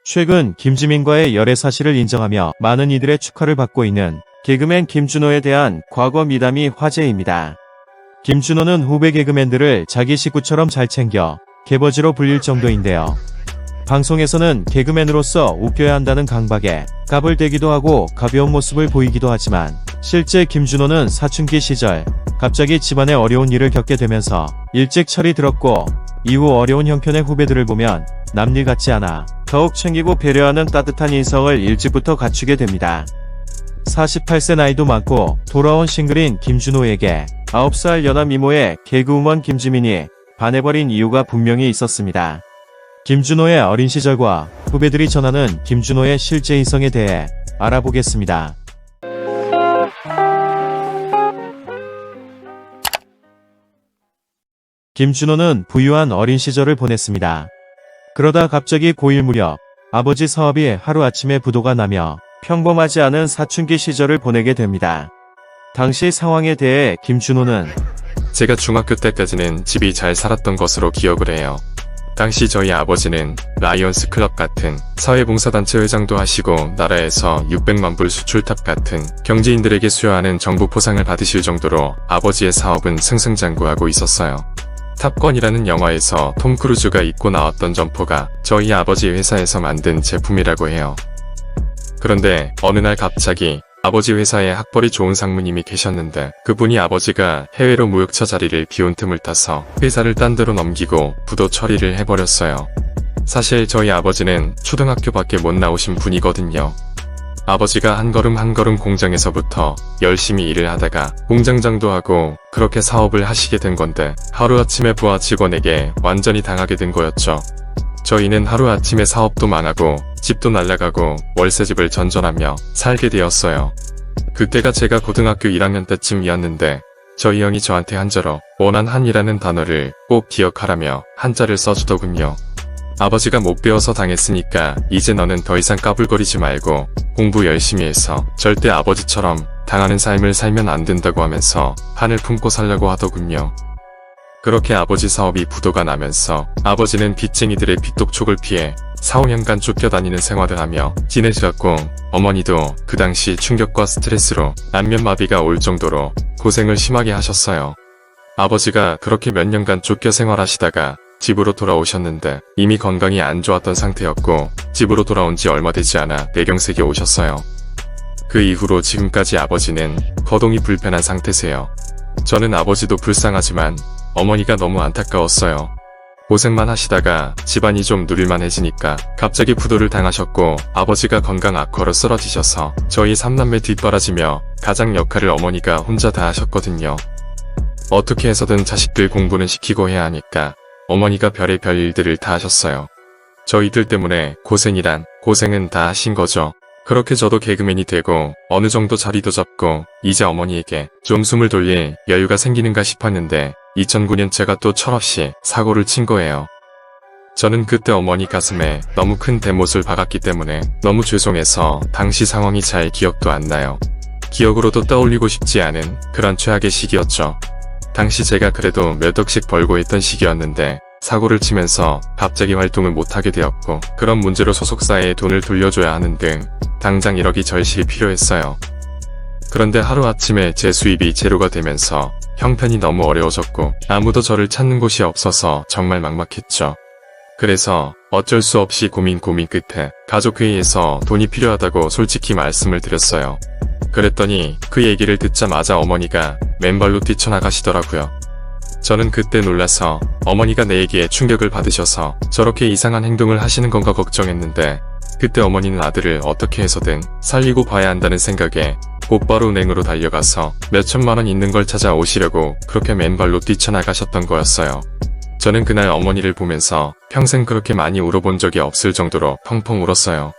최근 김지민과의 열애 사실을 인정하며 많은 이들의 축하를 받고 있는 개그맨 김준호에 대한 과거 미담이 화제입니다. 김준호는 후배 개그맨들을 자기 식구처럼 잘 챙겨 개버지로 불릴 정도인데요. 방송에서는 개그맨으로서 웃겨야 한다는 강박에 까불대기도 하고 가벼운 모습을 보이기도 하지만 실제 김준호는 사춘기 시절 갑자기 집안에 어려운 일을 겪게 되면서 일찍 철이 들었고 이후 어려운 형편의 후배들을 보면 남일 같지 않아 더욱 챙기고 배려하는 따뜻한 인성을 일찍부터 갖추게 됩니다. 48세 나이도 많고 돌아온 싱글인 김준호에게 9살 연하 미모의 개그우먼 김지민이 반해버린 이유가 분명히 있었습니다. 김준호의 어린 시절과 후배들이 전하는 김준호의 실제 인성에 대해 알아보겠습니다. 김준호는 부유한 어린 시절을 보냈습니다. 그러다 갑자기 고1 무렵 아버지 사업이 하루아침에 부도가 나며 평범하지 않은 사춘기 시절을 보내게 됩니다. 당시 상황에 대해 김준호는 제가 중학교 때까지는 집이 잘 살았던 것으로 기억을 해요. 당시 저희 아버지는 라이언스 클럽 같은 사회봉사단체 회장도 하시고 나라에서 600만 불 수출탑 같은 경제인들에게 수여하는 정부 포상을 받으실 정도로 아버지의 사업은 승승장구하고 있었어요. 탑건이라는 영화에서 톰 크루즈가 입고 나왔던 점퍼가 저희 아버지 회사에서 만든 제품이라고 해요. 그런데 어느 날 갑자기 아버지 회사에 학벌이 좋은 상무님이 계셨는데 그분이 아버지가 해외로 무역처 자리를 비운 틈을 타서 회사를 딴 데로 넘기고 부도 처리를 해버렸어요. 사실 저희 아버지는 초등학교밖에 못 나오신 분이거든요. 아버지가 한 걸음 한 걸음 공장에서부터 열심히 일을 하다가 공장장도 하고 그렇게 사업을 하시게 된 건데 하루아침에 부하 직원에게 완전히 당하게 된 거였죠. 저희는 하루아침에 사업도 망하고 집도 날아가고 월세집을 전전하며 살게 되었어요. 그때가 제가 고등학교 1학년 때쯤이었는데 저희 형이 저한테 한자로 원한한이라는 단어를 꼭 기억하라며 한자를 써주더군요. 아버지가 못 배워서 당했으니까 이제 너는 더 이상 까불거리지 말고 공부 열심히 해서 절대 아버지처럼 당하는 삶을 살면 안 된다고 하면서 한을 품고 살려고 하더군요. 그렇게 아버지 사업이 부도가 나면서 아버지는 빚쟁이들의 빚독촉을 피해 4, 5년간 쫓겨다니는 생활을 하며 지내셨고 어머니도 그 당시 충격과 스트레스로 안면마비가 올 정도로 고생을 심하게 하셨어요. 아버지가 그렇게 몇 년간 쫓겨 생활하시다가 집으로 돌아오셨는데 이미 건강이 안 좋았던 상태였고 집으로 돌아온 지 얼마 되지 않아 뇌경색이 오셨어요. 그 이후로 지금까지 아버지는 거동이 불편한 상태세요. 저는 아버지도 불쌍하지만 어머니가 너무 안타까웠어요. 고생만 하시다가 집안이 좀 누릴만해지니까 갑자기 부도를 당하셨고 아버지가 건강 악화로 쓰러지셔서 저희 3남매 뒷바라지며 가장 역할을 어머니가 혼자 다 하셨거든요. 어떻게 해서든 자식들 공부는 시키고 해야 하니까 어머니가 별의별 일들을 다 하셨어요. 저희들 때문에 고생이란 고생은 다 하신 거죠. 그렇게 저도 개그맨이 되고 어느 정도 자리도 잡고 이제 어머니에게 좀 숨을 돌릴 여유가 생기는가 싶었는데 2009년 제가 또 철없이 사고를 친 거예요. 저는 그때 어머니 가슴에 너무 큰 대못을 박았기 때문에 너무 죄송해서 당시 상황이 잘 기억도 안 나요. 기억으로도 떠올리고 싶지 않은 그런 최악의 시기였죠. 당시 제가 그래도 몇 억씩 벌고 있던 시기였는데 사고를 치면서 갑자기 활동을 못하게 되었고 그런 문제로 소속사에 돈을 돌려줘야 하는 등 당장 1억이 절실히 필요했어요. 그런데 하루아침에 제 수입이 제로가 되면서 형편이 너무 어려워졌고 아무도 저를 찾는 곳이 없어서 정말 막막했죠. 그래서 어쩔 수 없이 고민 끝에 가족회의에서 돈이 필요하다고 솔직히 말씀을 드렸어요. 그랬더니 그 얘기를 듣자마자 어머니가 맨발로 뛰쳐나가시더라고요. 저는 그때 놀라서 어머니가 내 얘기에 충격을 받으셔서 저렇게 이상한 행동을 하시는 건가 걱정했는데 그때 어머니는 아들을 어떻게 해서든 살리고 봐야 한다는 생각에 곧바로 은행으로 달려가서 몇천만 원 있는 걸 찾아오시려고 그렇게 맨발로 뛰쳐나가셨던 거였어요. 저는 그날 어머니를 보면서 평생 그렇게 많이 울어본 적이 없을 정도로 펑펑 울었어요.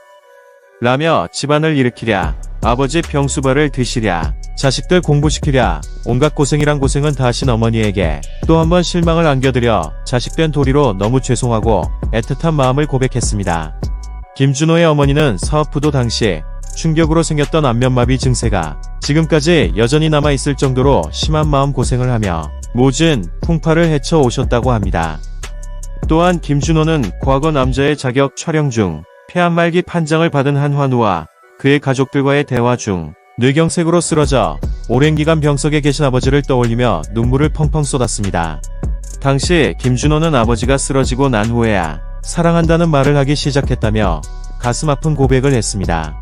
라며 집안을 일으키랴, 아버지 병수발을 드시랴, 자식들 공부시키랴, 온갖 고생이란 고생은 다 하신 어머니에게 또 한 번 실망을 안겨드려 자식된 도리로 너무 죄송하고 애틋한 마음을 고백했습니다. 김준호의 어머니는 사업 부도 당시 충격으로 생겼던 안면마비 증세가 지금까지 여전히 남아있을 정도로 심한 마음고생을 하며 모진 풍파를 헤쳐 오셨다고 합니다. 또한 김준호는 과거 남자의 자격 촬영 중 폐암 말기 판정을 받은 한환우와 그의 가족들과의 대화 중 뇌경색으로 쓰러져 오랜 기간 병석에 계신 아버지를 떠올리며 눈물을 펑펑 쏟았습니다. 당시 김준호는 아버지가 쓰러지고 난 후에야 사랑한다는 말을 하기 시작했다며 가슴 아픈 고백을 했습니다.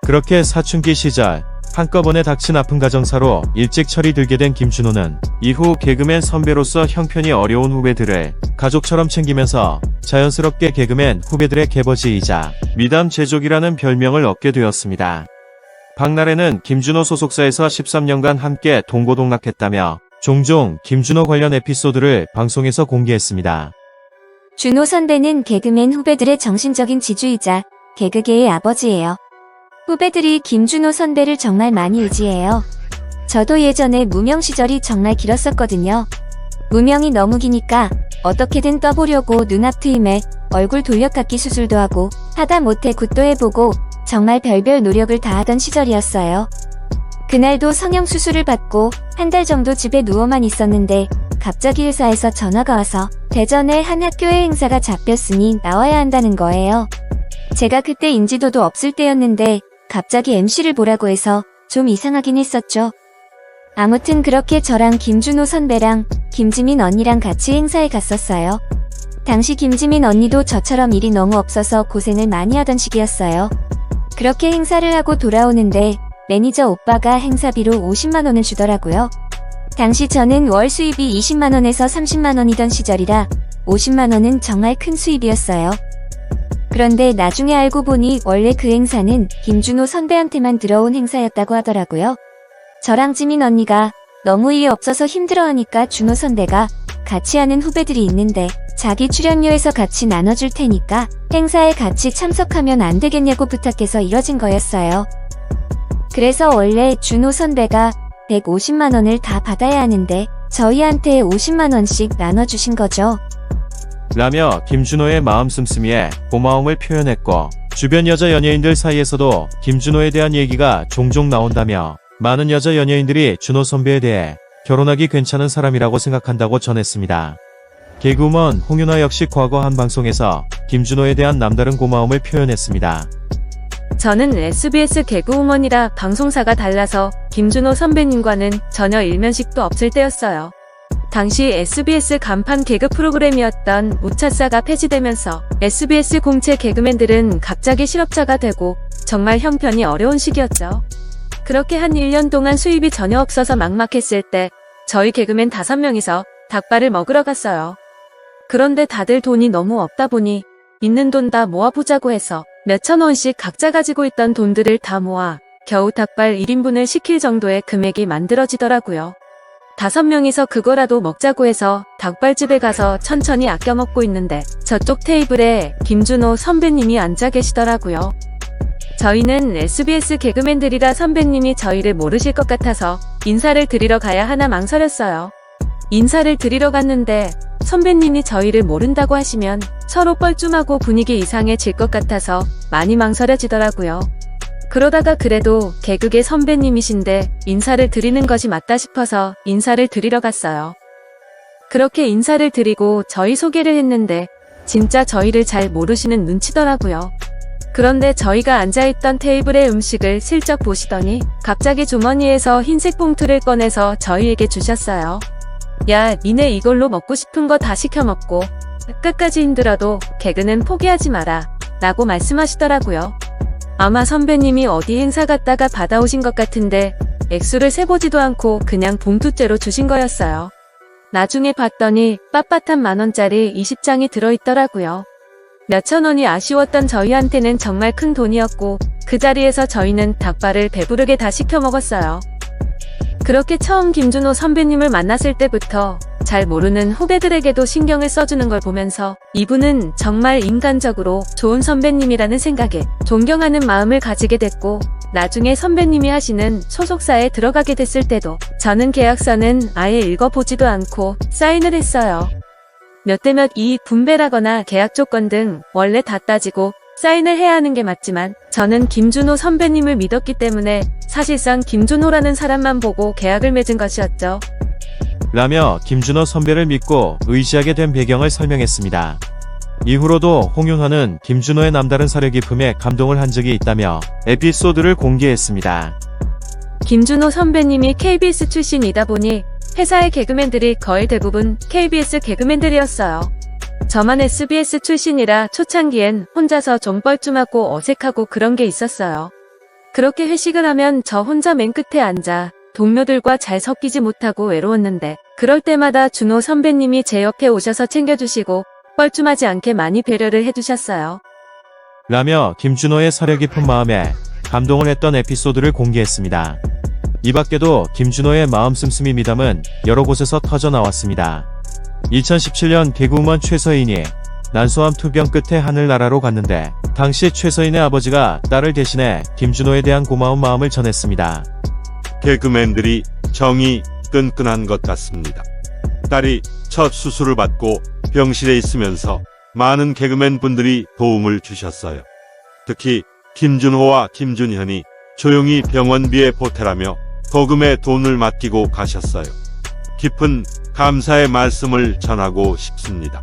그렇게 사춘기 시절 한꺼번에 닥친 아픈 가정사로 일찍 철이 들게 된 김준호는 이후 개그맨 선배로서 형편이 어려운 후배들을 가족처럼 챙기면서 자연스럽게 개그맨 후배들의 개버지이자 미담 제조기라는 별명을 얻게 되었습니다. 박나래는 김준호 소속사에서 13년간 함께 동고동락했다며 종종 김준호 관련 에피소드를 방송에서 공개했습니다. 준호 선배는 개그맨 후배들의 정신적인 지주이자 개그계의 아버지예요. 후배들이 김준호 선배를 정말 많이 의지해요. 저도 예전에 무명 시절이 정말 길었었거든요. 무명이 너무 기니까 어떻게든 떠보려고 눈앞 트임에 얼굴 돌려깎기 수술도 하고 하다 못해 굿도 해보고 정말 별별 노력을 다하던 시절이었어요. 그날도 성형수술을 받고 한 달 정도 집에 누워만 있었는데 갑자기 회사에서 전화가 와서 대전에 한 학교의 행사가 잡혔으니 나와야 한다는 거예요. 제가 그때 인지도도 없을 때였는데 갑자기 MC를 보라고 해서 좀 이상하긴 했었죠. 아무튼 그렇게 저랑 김준호 선배랑 김지민 언니랑 같이 행사에 갔었어요. 당시 김지민 언니도 저처럼 일이 너무 없어서 고생을 많이 하던 시기였어요. 그렇게 행사를 하고 돌아오는데 매니저 오빠가 행사비로 50만원을 주더라고요. 당시 저는 월 수입이 20만원에서 30만원이던 시절이라 50만원은 정말 큰 수입이었어요. 그런데 나중에 알고 보니 원래 그 행사는 김준호 선배한테만 들어온 행사였다고 하더라고요. 저랑 지민 언니가 너무 일 없어서 힘들어하니까 준호 선배가 같이 하는 후배들이 있는데 자기 출연료에서 같이 나눠줄 테니까 행사에 같이 참석하면 안 되겠냐고 부탁해서 이뤄진 거였어요. 그래서 원래 준호 선배가 150만원을 다 받아야 하는데 저희한테 50만원씩 나눠주신 거죠. 라며 김준호의 마음 씀씀이에 고마움을 표현했고 주변 여자 연예인들 사이에서도 김준호에 대한 얘기가 종종 나온다며 많은 여자 연예인들이 준호 선배에 대해 결혼하기 괜찮은 사람이라고 생각한다고 전했습니다. 개그우먼 홍윤아 역시 과거 한 방송에서 김준호에 대한 남다른 고마움을 표현했습니다. 저는 SBS 개그우먼이라 방송사가 달라서 김준호 선배님과는 전혀 일면식도 없을 때였어요. 당시 SBS 간판 개그 프로그램이었던 우차사가 폐지되면서 SBS 공채 개그맨들은 갑자기 실업자가 되고 정말 형편이 어려운 시기였죠. 그렇게 한 1년 동안 수입이 전혀 없어서 막막했을 때 저희 개그맨 5명이서 닭발을 먹으러 갔어요. 그런데 다들 돈이 너무 없다 보니 있는 돈 다 모아보자고 해서 몇천 원씩 각자 가지고 있던 돈들을 다 모아 겨우 닭발 1인분을 시킬 정도의 금액이 만들어지더라고요. 5명이서 그거라도 먹자고 해서 닭발집에 가서 천천히 아껴 먹고 있는데 저쪽 테이블에 김준호 선배님이 앉아 계시더라고요. 저희는 SBS 개그맨들이라 선배님이 저희를 모르실 것 같아서 인사를 드리러 가야 하나 망설였어요. 인사를 드리러 갔는데 선배님이 저희를 모른다고 하시면 서로 뻘쭘하고 분위기 이상해질 것 같아서 많이 망설여지더라고요. 그러다가 그래도 개그계 선배님이신데 인사를 드리는 것이 맞다 싶어서 인사를 드리러 갔어요. 그렇게 인사를 드리고 저희 소개를 했는데 진짜 저희를 잘 모르시는 눈치더라고요. 그런데 저희가 앉아있던 테이블의 음식을 슬쩍 보시더니 갑자기 주머니에서 흰색 봉투를 꺼내서 저희에게 주셨어요. 야, 니네 이걸로 먹고 싶은 거 다 시켜 먹고 끝까지 힘들어도 개그는 포기하지 마라 라고 말씀하시더라고요. 아마 선배님이 어디 행사 갔다가 받아오신 것 같은데 액수를 세보지도 않고 그냥 봉투째로 주신 거였어요. 나중에 봤더니 빳빳한 만원짜리 20장이 들어있더라고요. 몇천 원이 아쉬웠던 저희한테는 정말 큰 돈이었고 그 자리에서 저희는 닭발을 배부르게 다 시켜 먹었어요. 그렇게 처음 김준호 선배님을 만났을 때부터 잘 모르는 후배들에게도 신경을 써주는 걸 보면서 이분은 정말 인간적으로 좋은 선배님이라는 생각에 존경하는 마음을 가지게 됐고 나중에 선배님이 하시는 소속사에 들어가게 됐을 때도 저는 계약서는 아예 읽어보지도 않고 사인을 했어요. 몇 대 몇 이익 분배라거나 계약 조건 등 원래 다 따지고 사인을 해야 하는 게 맞지만 저는 김준호 선배님을 믿었기 때문에 사실상 김준호라는 사람만 보고 계약을 맺은 것이었죠. 라며 김준호 선배를 믿고 의지하게 된 배경을 설명했습니다. 이후로도 홍윤화는 김준호의 남다른 사려 깊음에 감동을 한 적이 있다며 에피소드를 공개했습니다. 김준호 선배님이 KBS 출신이다 보니 회사의 개그맨들이 거의 대부분 KBS 개그맨들이었어요. 저만 SBS 출신이라 초창기엔 혼자서 좀 뻘쭘하고 어색하고 그런 게 있었어요. 그렇게 회식을 하면 저 혼자 맨 끝에 앉아 동료들과 잘 섞이지 못하고 외로웠는데 그럴 때마다 준호 선배님이 제 옆에 오셔서 챙겨주시고 뻘쭘하지 않게 많이 배려를 해주셨어요. 라며 김준호의 사려 깊은 마음에 감동을 했던 에피소드를 공개했습니다. 이 밖에도 김준호의 마음 씀씀이 미담은 여러 곳에서 터져 나왔습니다. 2017년 개그우먼 최서인이 난소암 투병 끝에 하늘나라로 갔는데 당시 최서인의 아버지가 딸을 대신해 김준호에 대한 고마운 마음을 전했습니다. 개그맨들이 정이 끈끈한 것 같습니다. 딸이 첫 수술을 받고 병실에 있으면서 많은 개그맨 분들이 도움을 주셨어요. 특히 김준호와 김준현이 조용히 병원비에 보태라며 거금의 돈을 맡기고 가셨어요. 깊은 감사의 말씀을 전하고 싶습니다.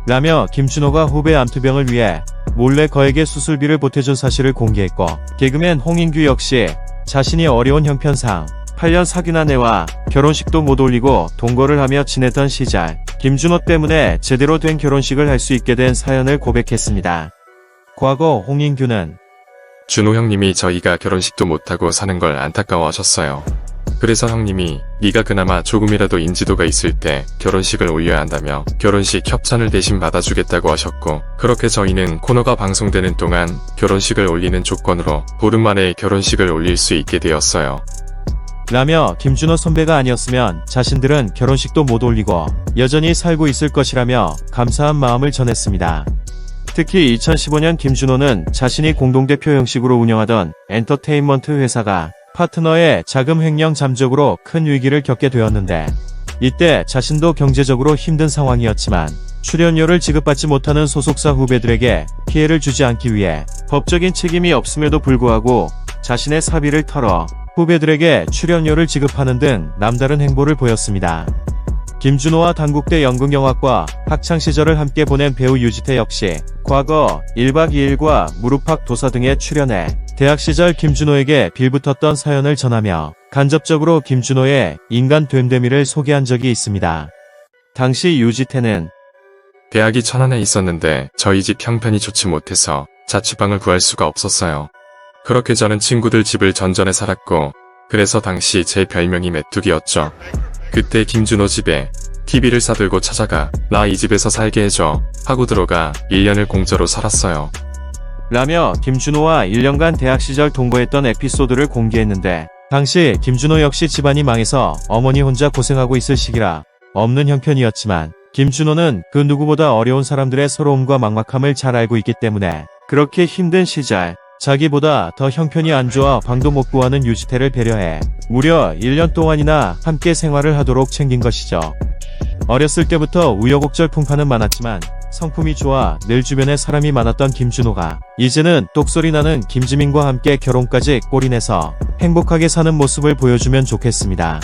라며 김준호가 후배 암투병을 위해 몰래 거액의 수술비를 보태준 사실을 공개했고, 개그맨 홍인규 역시 자신이 어려운 형편상 8년 사귄 아내와 결혼식도 못 올리고 동거를 하며 지내던 시절 김준호 때문에 제대로 된 결혼식을 할 수 있게 된 사연을 고백했습니다. 과거 홍인규는 준호 형님이 저희가 결혼식도 못하고 사는 걸 안타까워하셨어요. 그래서 형님이 네가 그나마 조금이라도 인지도가 있을 때 결혼식을 올려야 한다며 결혼식 협찬을 대신 받아주겠다고 하셨고, 그렇게 저희는 코너가 방송되는 동안 결혼식을 올리는 조건으로 보름 만에 결혼식을 올릴 수 있게 되었어요. 라며 김준호 선배가 아니었으면 자신들은 결혼식도 못 올리고 여전히 살고 있을 것이라며 감사한 마음을 전했습니다. 특히 2015년 김준호는 자신이 공동대표 형식으로 운영하던 엔터테인먼트 회사가 파트너의 자금 횡령 잠적으로 큰 위기를 겪게 되었는데, 이때 자신도 경제적으로 힘든 상황이었지만 출연료를 지급받지 못하는 소속사 후배들에게 피해를 주지 않기 위해 법적인 책임이 없음에도 불구하고 자신의 사비를 털어 후배들에게 출연료를 지급하는 등 남다른 행보를 보였습니다. 김준호와 단국대 연극영화과 학창시절을 함께 보낸 배우 유지태 역시 과거 1박 2일과 무릎팍 도사 등에 출연해 대학 시절 김준호에게 빌붙었던 사연을 전하며 간접적으로 김준호의 인간 됨됨이를 소개한 적이 있습니다. 당시 유지태는 대학이 천안에 있었는데 저희 집 형편이 좋지 못해서 자취방을 구할 수가 없었어요. 그렇게 저는 친구들 집을 전전에 살았고, 그래서 당시 제 별명이 메뚜기였죠. 그때 김준호 집에 TV를 싸들고 찾아가 나 이 집에서 살게 해줘 하고 들어가 1년을 공짜로 살았어요. 라며 김준호와 1년간 대학 시절 동거했던 에피소드를 공개했는데, 당시 김준호 역시 집안이 망해서 어머니 혼자 고생하고 있을 시기라 없는 형편이었지만 김준호는 그 누구보다 어려운 사람들의 서러움과 막막함을 잘 알고 있기 때문에 그렇게 힘든 시절 자기보다 더 형편이 안 좋아 방도 못 구하는 유지태를 배려해 무려 1년 동안이나 함께 생활을 하도록 챙긴 것이죠. 어렸을 때부터 우여곡절 풍파는 많았지만 성품이 좋아 늘 주변에 사람이 많았던 김준호가 이제는 똑소리 나는 김지민과 함께 결혼까지 골인해서 행복하게 사는 모습을 보여주면 좋겠습니다.